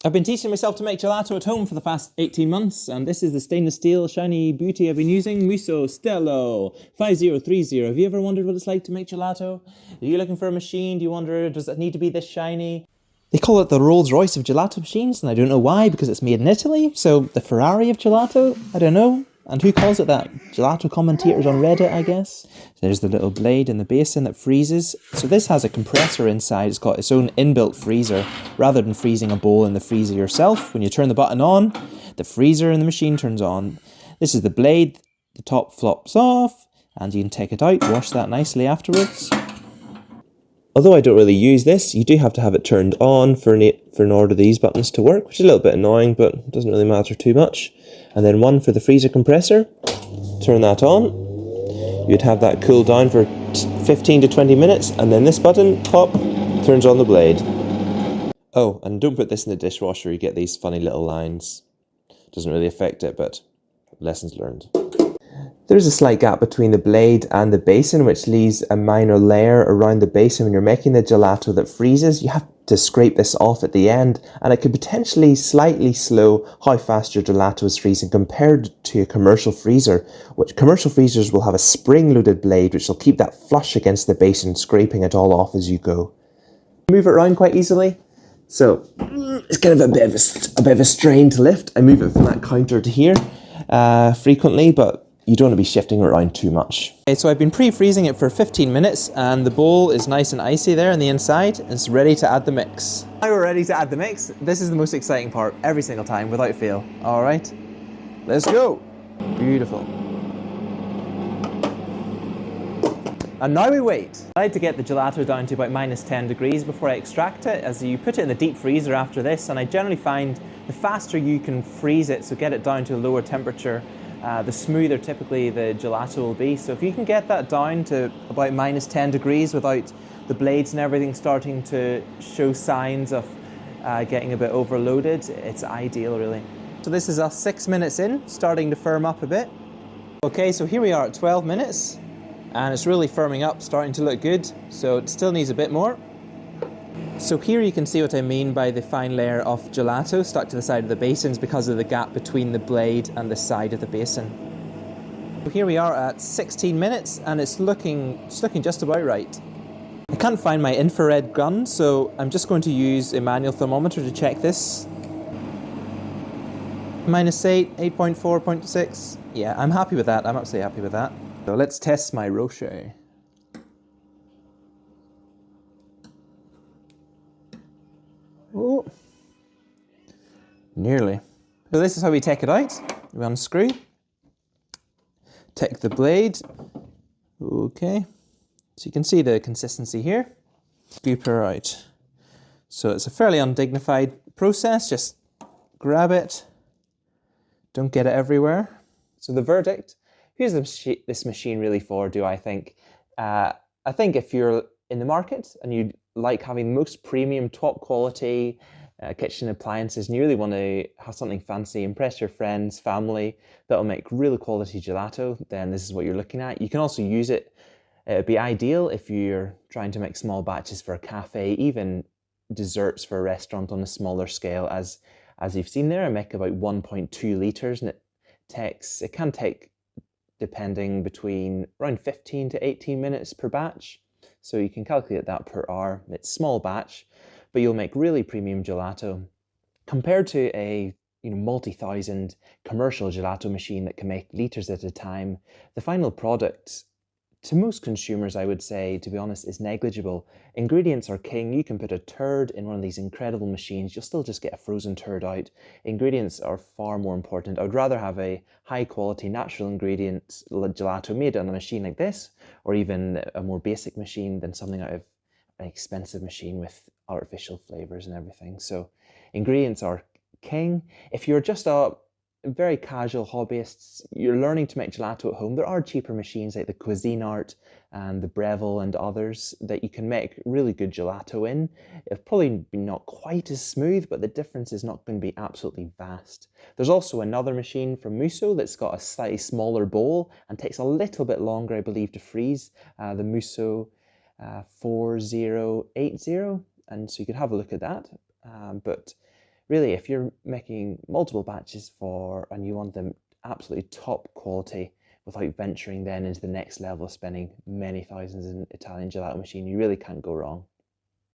I've been teaching myself to make gelato at home for the past 18 months, and this is the stainless steel shiny beauty I've been using, Musso Stella 5030. Have you ever wondered what it's like to make gelato? Are you looking for a machine? Do you wonder, does it need to be this shiny? They call it the Rolls Royce of gelato machines, and I don't know why, because it's made in Italy. So the Ferrari of gelato? I don't know. And who calls it that? Gelato commentators on Reddit, I guess. There's the little blade in the basin that freezes. So this has a compressor inside. It's got its own inbuilt freezer. Rather than freezing a bowl in the freezer yourself, when you turn the button on, the freezer in the machine turns on. This is the blade. The top flops off, and you can take it out, wash that nicely afterwards. Although I don't really use this, you do have to have it turned on for in order these buttons to work, which is a little bit annoying, but it doesn't really matter too much. And then one for the freezer compressor. Turn that on. You'd have that cool down for 15 to 20 minutes, and then this button, pop, turns on the blade. Oh, and don't put this in the dishwasher, you get these funny little lines. Doesn't really affect it, but lessons learned. There's a slight gap between the blade and the basin, which leaves a minor layer around the basin when you're making the gelato that freezes. You have to scrape this off at the end, and it could potentially slightly slow how fast your gelato is freezing compared to a commercial freezer, which commercial freezers will have a spring-loaded blade which will keep that flush against the basin, scraping it all off as you go. Move it around quite easily. So it's kind of a bit of a strain to lift. I move it from that counter to here frequently, but you don't want to be shifting it around too much. Okay, so I've been pre-freezing it for 15 minutes and the bowl is nice and icy there on the inside. It's ready to add the mix. Now we're ready to add the mix. This is the most exciting part every single time without fail. All right, let's go. Beautiful. And now we wait. I like to get the gelato down to about -10 degrees before I extract it, as you put it in the deep freezer after this, and I generally find the faster you can freeze it, so get it down to a lower temperature, the smoother typically the gelato will be. So if you can get that down to about -10 degrees without the blades and everything starting to show signs of getting a bit overloaded, it's ideal really. So this is us 6 minutes in, starting to firm up a bit. Okay, so here we are at 12 minutes. And it's really firming up, starting to look good, so it still needs a bit more. So here you can see what I mean by the fine layer of gelato stuck to the side of the basins because of the gap between the blade and the side of the basin. So here we are at 16 minutes and it's looking just about right. I can't find my infrared gun, so I'm just going to use a manual thermometer to check this. -8, 8.4, 0.6. Yeah, I'm happy with that. I'm absolutely happy with that. So let's test my Rocher. Oh, nearly. So this is how we take it out. We unscrew, take the blade. Okay, so you can see the consistency here. Scoop her out. So it's a fairly undignified process. Just grab it. Don't get it everywhere. So the verdict. Who's this machine really for, do I think? I think if you're in the market and you like having the most premium, top quality kitchen appliances and you really want to have something fancy, impress your friends, family, that'll make really quality gelato, then this is what you're looking at. You can also use it. It'd be ideal if you're trying to make small batches for a cafe, even desserts for a restaurant on a smaller scale. As you've seen there, I make about 1.2 litres and it can take depending between around 15 to 18 minutes per batch. So you can calculate that per hour. It's small batch, but you'll make really premium gelato. Compared to a multi-thousand commercial gelato machine that can make litres at a time, the final product, to most consumers, I would say, to be honest, is negligible. Ingredients are king. You can put a turd in one of these incredible machines. You'll still just get a frozen turd out. Ingredients are far more important. I would rather have a high quality natural ingredient gelato made on a machine like this, or even a more basic machine than something out of an expensive machine with artificial flavors and everything. So ingredients are king. If you're just a very casual hobbyists, you're learning to make gelato at home, there are cheaper machines like the Cuisinart and the Breville and others that you can make really good gelato in. It'll probably be not quite as smooth, but the difference is not going to be absolutely vast. There's also another machine from Musso that's got a slightly smaller bowl and takes a little bit longer, I believe, to freeze, the Musso 4080, and so you can have a look at that. But really, if you're making multiple batches and you want them absolutely top quality without venturing then into the next level of spending many thousands in Italian gelato machine, you really can't go wrong.